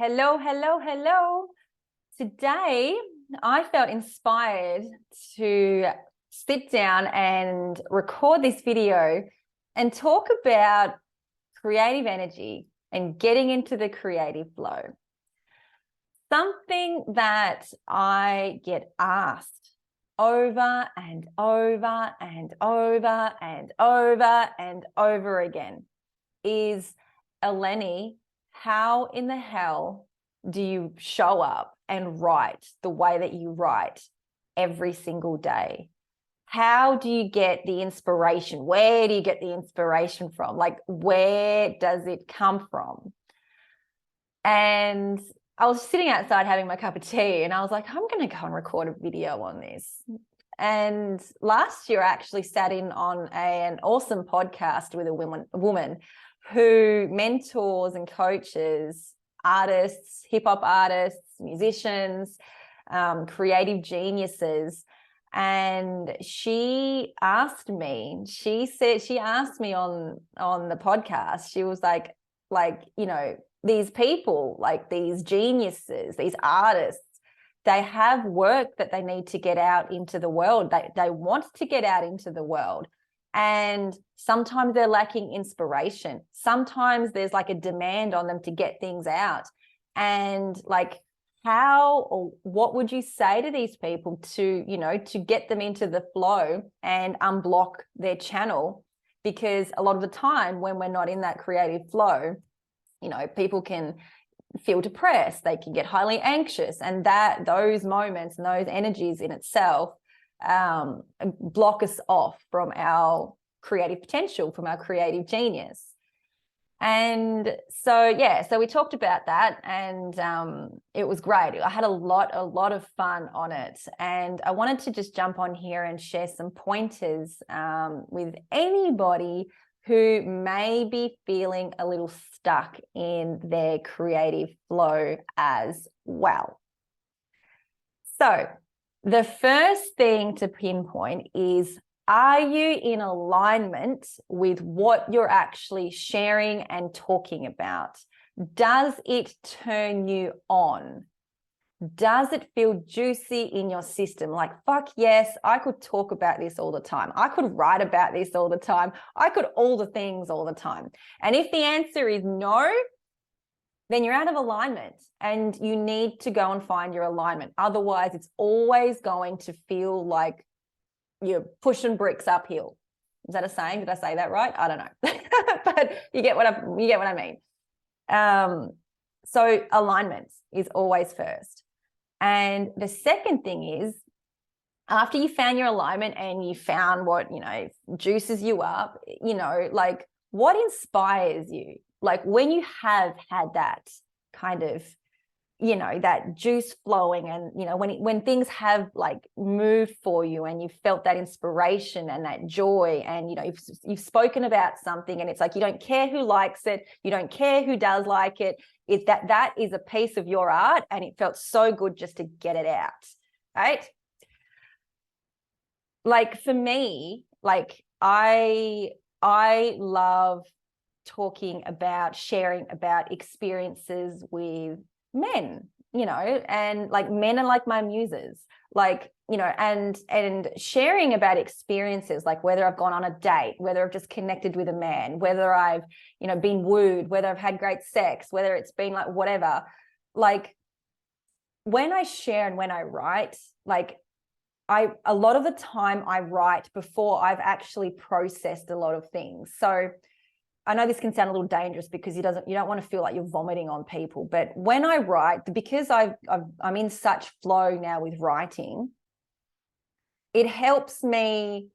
Hello, hello, hello. Today, I felt inspired to sit down and record this video and talk about creative energy and getting into the creative flow. Something that I get asked over and over and over and over and over again is, Eleni, how in the hell do you show up and write the way that you write every single day? How do you get the inspiration? Where do you get the inspiration from? Like, where does it come from? And I was sitting outside having my cup of tea and I was like, I'm going to go and record a video on this. And last year I actually sat in on an awesome podcast with a woman who mentors and coaches artists, hip-hop artists, musicians, creative geniuses. And she asked me on the podcast, she was like, these people, like these geniuses, these artists, they have work that they need to get out into the world. They want to get out into the world. And sometimes they're lacking inspiration. Sometimes there's like a demand on them to get things out. And like, how or what would you say to these people to get them into the flow and unblock their channel? Because a lot of the time when we're not in that creative flow, people can feel depressed, they can get highly anxious, and those moments and those energies in itself block us off from our creative potential, from our creative genius. And so we talked about that, and it was great. I had a lot of fun on it, and I wanted to just jump on here and share some pointers with anybody who may be feeling a little stuck in their creative flow as well. So the first thing to pinpoint is, are you in alignment with what you're actually sharing and talking about? Does it turn you on? Does it feel juicy in your system? Like, fuck yes, I could talk about this all the time. I could write about this all the time. I could all the things all the time. And if the answer is no, then you're out of alignment and you need to go and find your alignment. Otherwise, it's always going to feel like you're pushing bricks uphill. Is that a saying? Did I say that right? I don't know. But you get what I mean. So alignment is always first. And the second thing is, after you found your alignment and you found what, juices you up, like, what inspires you? Like, when you have had that kind of, that juice flowing, and, when things have like moved for you and you felt that inspiration and that joy, and, you've spoken about something and it's like, you don't care who likes it, you don't care who does like it, it's that is a piece of your art and it felt so good just to get it out, right? Like, for me, like, I love talking about, sharing about experiences with men, and like, men are like my muses, like, and sharing about experiences, like whether I've gone on a date, whether I've just connected with a man, whether I've, been wooed, whether I've had great sex, whether it's been like whatever, like, when I share and when I write, like, a lot of the time I write before I've actually processed a lot of things. So I know this can sound a little dangerous because you don't want to feel like you're vomiting on people. But when I write, because I'm in such flow now with writing, it helps me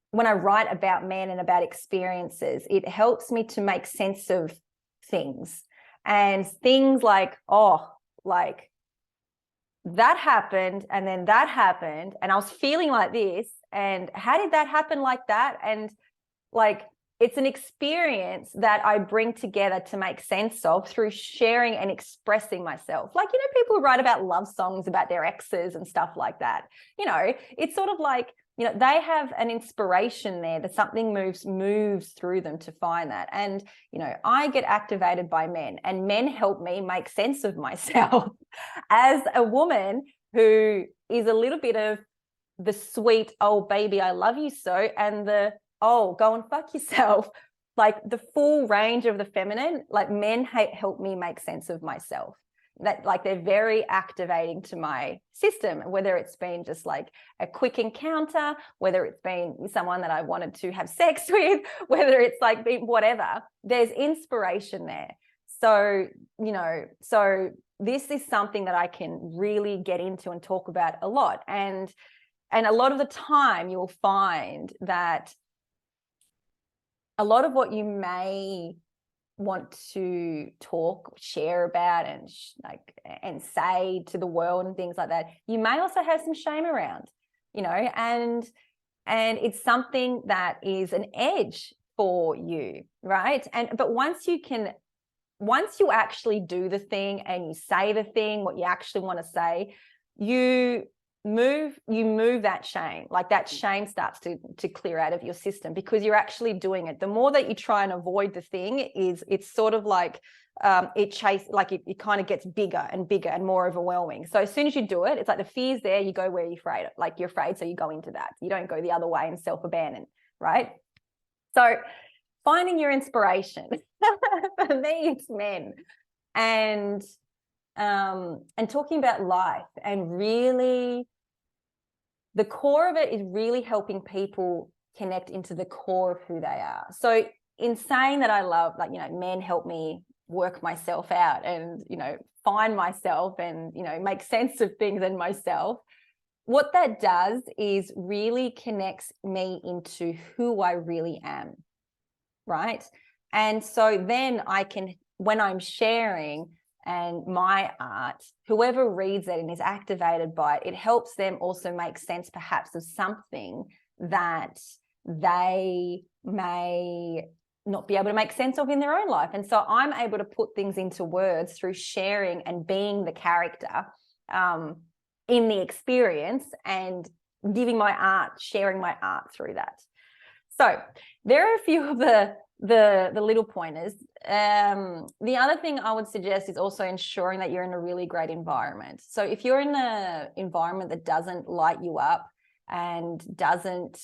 when I write about men and about experiences, it helps me to make sense of things, and things like, like, that happened and then that happened and I was feeling like this, and how did that happen like that? And like, it's an experience that I bring together to make sense of through sharing and expressing myself. Like, people who write about love songs about their exes and stuff like that. It's sort of like they have an inspiration there, that something moves through them to find that. And, I get activated by men, and men help me make sense of myself as a woman who is a little bit of the sweet, oh, baby, I love you so, and the, oh, go and fuck yourself. Like the full range of the feminine, like men help me make sense of myself. That, like, they're very activating to my system, whether it's been just like a quick encounter, whether it's been someone that I wanted to have sex with, whether it's like been whatever, there's inspiration there. So, so this is something that I can really get into and talk about a lot. And a lot of the time you'll find that a lot of what you may want to share about and say to the world and things like that, you may also have some shame around, and it's something that is an edge for you, right? But once you actually do the thing and you say the thing, what you actually want to say, you move that shame. Like that shame starts to clear out of your system because you're actually doing it. The more that you try and avoid the thing, it's sort of like it kind of gets bigger and bigger and more overwhelming. So as soon as you do it, it's like the fear's there, you go where you're afraid. Like you're afraid, so you go into that. You don't go the other way and self-abandon, right? So finding your inspiration. For me, it's men. And talking about life, and really the core of it is really helping people connect into the core of who they are. So in saying that, I love, men help me work myself out and, find myself and, make sense of things in myself. What that does is really connects me into who I really am, right? And so then I can, when I'm sharing and my art, whoever reads it and is activated by it, it helps them also make sense perhaps of something that they may not be able to make sense of in their own life. And so I'm able to put things into words through sharing and being the character in the experience and giving my art, sharing my art through that. So there are a few of the little pointers. The other thing I would suggest is also ensuring that you're in a really great environment. So if you're in an environment that doesn't light you up and doesn't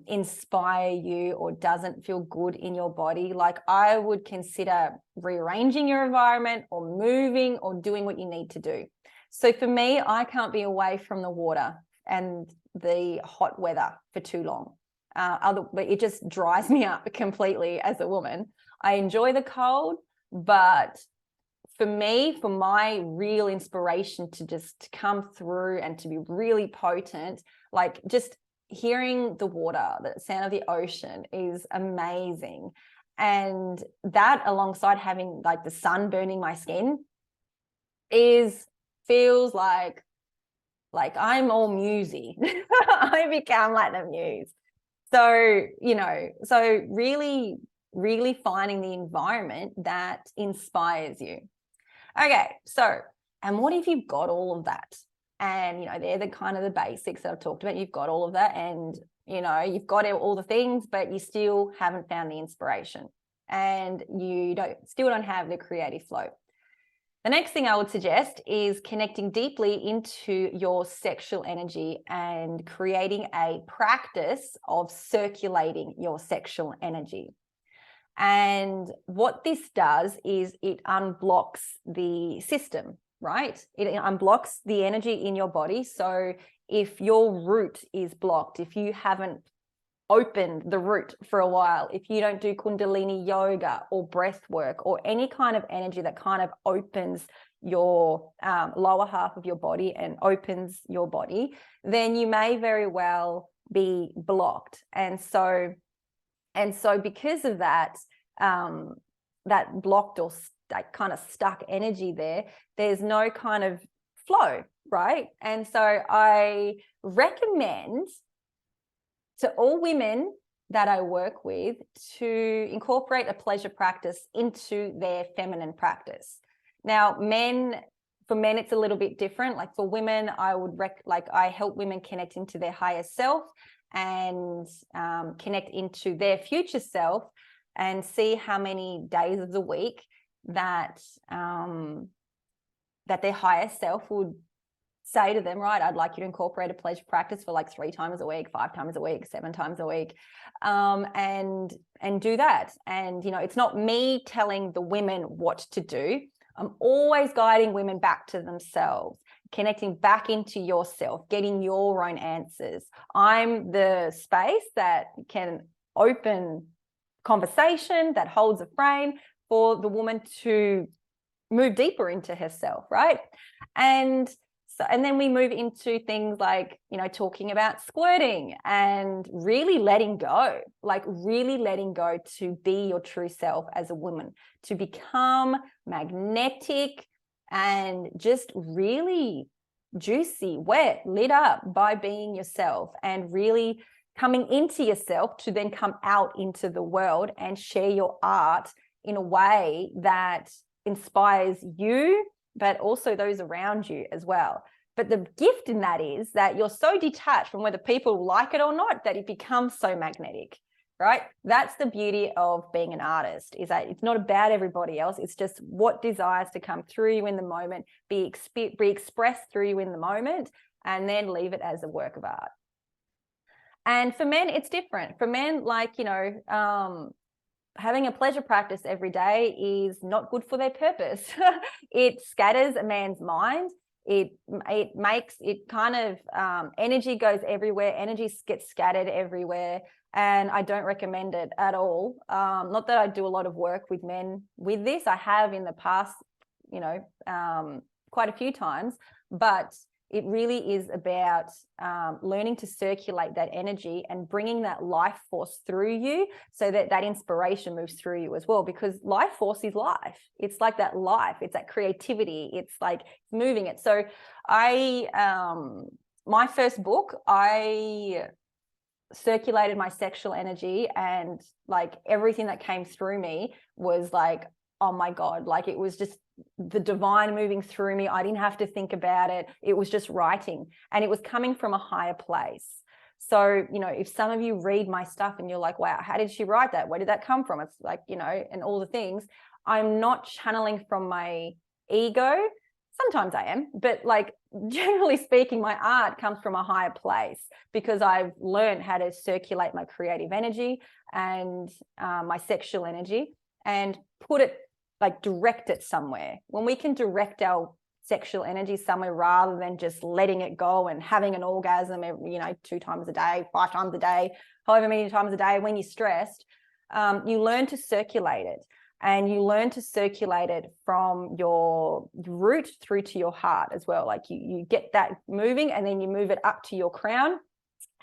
inspire you or doesn't feel good in your body, like I would consider rearranging your environment or moving or doing what you need to do. So for me, I can't be away from the water and the hot weather for too long. But it just dries me up completely as a woman. I enjoy the cold, but for me, for my real inspiration to just come through and to be really potent, like just hearing the water, the sound of the ocean is amazing. And that, alongside having like the sun burning my skin, feels like I'm all musy. I become like the muse. So, so really, really finding the environment that inspires you. Okay, so, and what if you've got all of that? And, they're the kind of the basics that I've talked about. You've got all of that and, you've got all the things, but you still haven't found the inspiration and you still don't have the creative flow. The next thing I would suggest is connecting deeply into your sexual energy and creating a practice of circulating your sexual energy. And what this does is it unblocks the system, right? It unblocks the energy in your body. So if your root is blocked, if you haven't opened the root for a while, if you don't do Kundalini yoga or breath work or any kind of energy that kind of opens your lower half of your body and opens your body, then you may very well be blocked. And so because of that, that blocked or kind of stuck energy there's no kind of flow, right? And so I recommend to all women that I work with to incorporate a pleasure practice into their feminine practice. Now, men, For men, it's a little bit different. Like for women, I would I help women connect into their higher self and connect into their future self, and see how many days of the week that that their higher self would say to them, right, I'd like you to incorporate a pleasure practice for like 3 times a week, 5 times a week, 7 times a week, and do that. And, you know, it's not me telling the women what to do. I'm always guiding women back to themselves, connecting back into yourself, getting your own answers. I'm the space that can open conversation, that holds a frame for the woman to move deeper into herself, right? And then we move into things like, you know, talking about squirting and really letting go, like really letting go to be your true self as a woman, to become magnetic and just really juicy, wet, lit up by being yourself, and really coming into yourself to then come out into the world and share your art in a way that inspires you, but also those around you as well. But the gift in that is that you're so detached from whether people like it or not that it becomes so magnetic, right? That's the beauty of being an artist, is that it's not about everybody else. It's just what desires to come through you in the moment, be expressed through you in the moment, and then leave it as a work of art. And for men, it's different. For men, like, you know, having a pleasure practice every day is not good for their purpose. It scatters a man's mind. It makes it kind of energy goes everywhere. Energy gets scattered everywhere. And I don't recommend it at all. Not that I do a lot of work with men with this. I have in the past, you know, quite a few times, but it really is about learning to circulate that energy and bringing that life force through you, so that that inspiration moves through you as well, because life force is life. It's like that life, it's that creativity, it's like moving it. So my first book, I circulated my sexual energy, and like everything that came through me was like, oh my God, like it was just the divine moving through me. I didn't have to think about it. It was just writing, and it was coming from a higher place. So, you know, if some of you read my stuff and you're like, wow, how did she write that? Where did that come from? It's like, you know, and all the things, I'm not channeling from my ego. Sometimes I am, but like generally speaking, my art comes from a higher place, because I've learned how to circulate my creative energy and my sexual energy, and put it, like direct it somewhere. When we can direct our sexual energy somewhere rather than just letting it go and having an orgasm every, you know, 2 times a day, 5 times a day, however many times a day when you're stressed, you learn to circulate it. And you learn to circulate it from your root through to your heart as well. Like you get that moving, and then you move it up to your crown,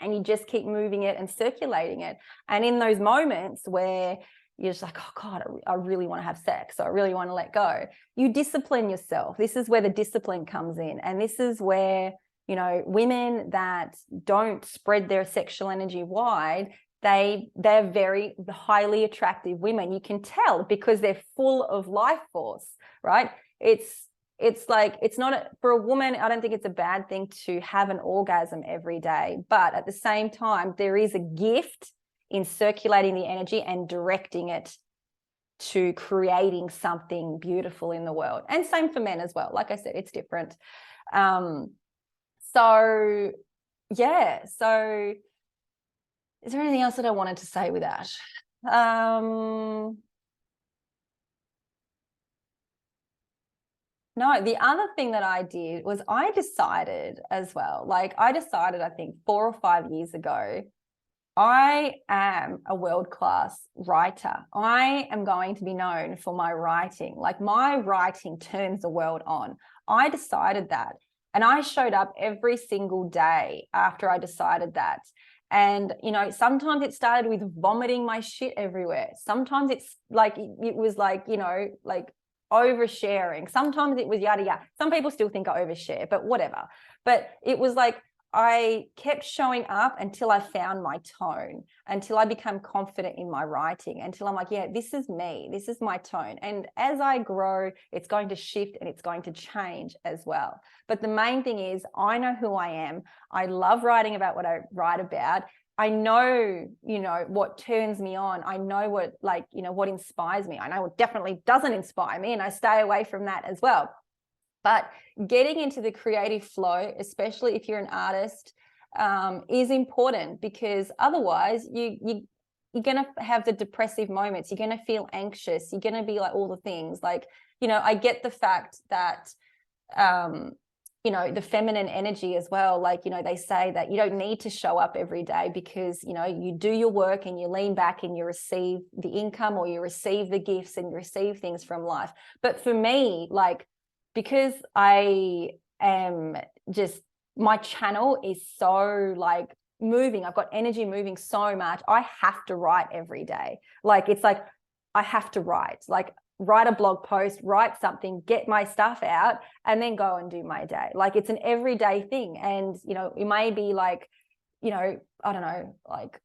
and you just keep moving it and circulating it. And in those moments where you're just like, oh God, I really want to have sex, or I really want to let go, you discipline yourself. This is where the discipline comes in. And this is where, you know, women that don't spread their sexual energy wide, they're very highly attractive women. You can tell because they're full of life force, right? It's like, it's not for a woman, I don't think it's a bad thing to have an orgasm every day, but at the same time, there is a gift in circulating the energy and directing it to creating something beautiful in the world. And same for men as well. Like I said, it's different. So yeah, so is there anything else that I wanted to say with that? No, the other thing that I did was I decided as well, like I decided, I think 4 or 5 years ago, I am a world-class writer. I am going to be known for my writing. Like my writing turns the world on. I decided that. And I showed up every single day after I decided that. And, you know, sometimes it started with vomiting my shit everywhere. Sometimes it's like, it was like, you know, like oversharing. Sometimes it was yada, yada. Some people still think I overshare, but whatever. But it was like, I kept showing up until I found my tone, until I become confident in my writing, until I'm like, yeah, this is me, this is my tone. And as I grow, it's going to shift and it's going to change as well. But the main thing is, I know who I am. I love writing about what I write about. I know, you know, what turns me on. I know what, like, you know, what inspires me. I know what definitely doesn't inspire me, and I stay away from that as well. But getting into the creative flow, especially if you're an artist, is important, because otherwise you're going to have the depressive moments. You're going to feel anxious. You're going to be like all the things. Like, you know, I get the fact that, you know, the feminine energy as well. Like, you know, they say that you don't need to show up every day, because, you know, you do your work and you lean back and you receive the income, or you receive the gifts and you receive things from life. But for me, like, because I am just, my channel is so like moving, I've got energy moving so much, I have to write every day. Like, it's like, I have to write, like, write a blog post, write something, get my stuff out, and then go and do my day. Like, it's an everyday thing. And, you know, it may be like, you know, I don't know, like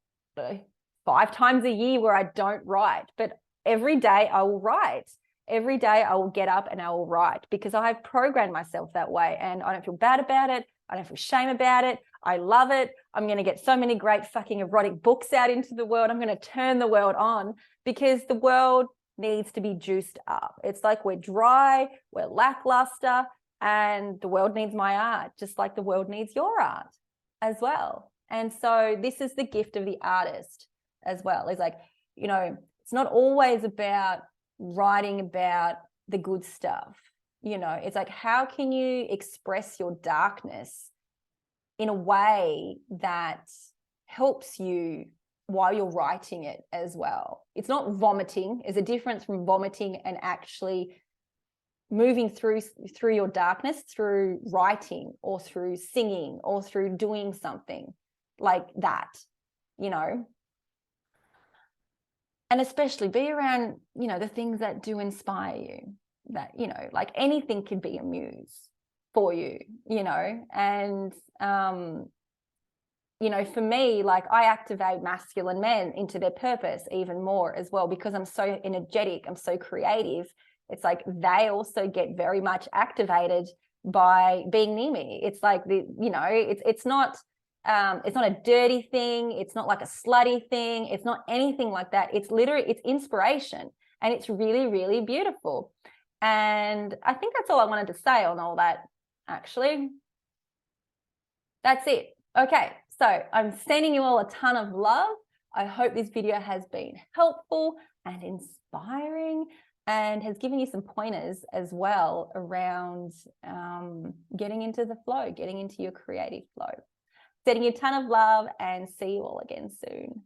5 times a year where I don't write, but every day I will write. Every day I will get up and I will write, because I have programmed myself that way, and I don't feel bad about it. I don't feel shame about it. I love it. I'm going to get so many great fucking erotic books out into the world. I'm going to turn the world on, because the world needs to be juiced up. It's like we're dry, we're lackluster, and the world needs my art, just like the world needs your art as well. And so this is the gift of the artist as well. It's like, you know, it's not always about writing about the good stuff. You know, it's like, how can you express your darkness in a way that helps you while you're writing it as well? It's not vomiting. There's a difference from vomiting and actually moving through your darkness through writing, or through singing, or through doing something like that, you know. And especially be around, you know, the things that do inspire you, that, you know, like anything can be a muse for you, you know. And, you know, for me, like, I activate masculine men into their purpose even more as well, because I'm so energetic, I'm so creative. It's like they also get very much activated by being near me. It's like, the, you know, it's not a dirty thing. It's not like a slutty thing. It's not anything like that. It's literally, it's inspiration, and it's really, really beautiful. And I think that's all I wanted to say on all that, actually. That's it. Okay, so I'm sending you all a ton of love. I hope this video has been helpful and inspiring, and has given you some pointers as well around getting into the flow, getting into your creative flow. Sending you a ton of love, and see you all again soon.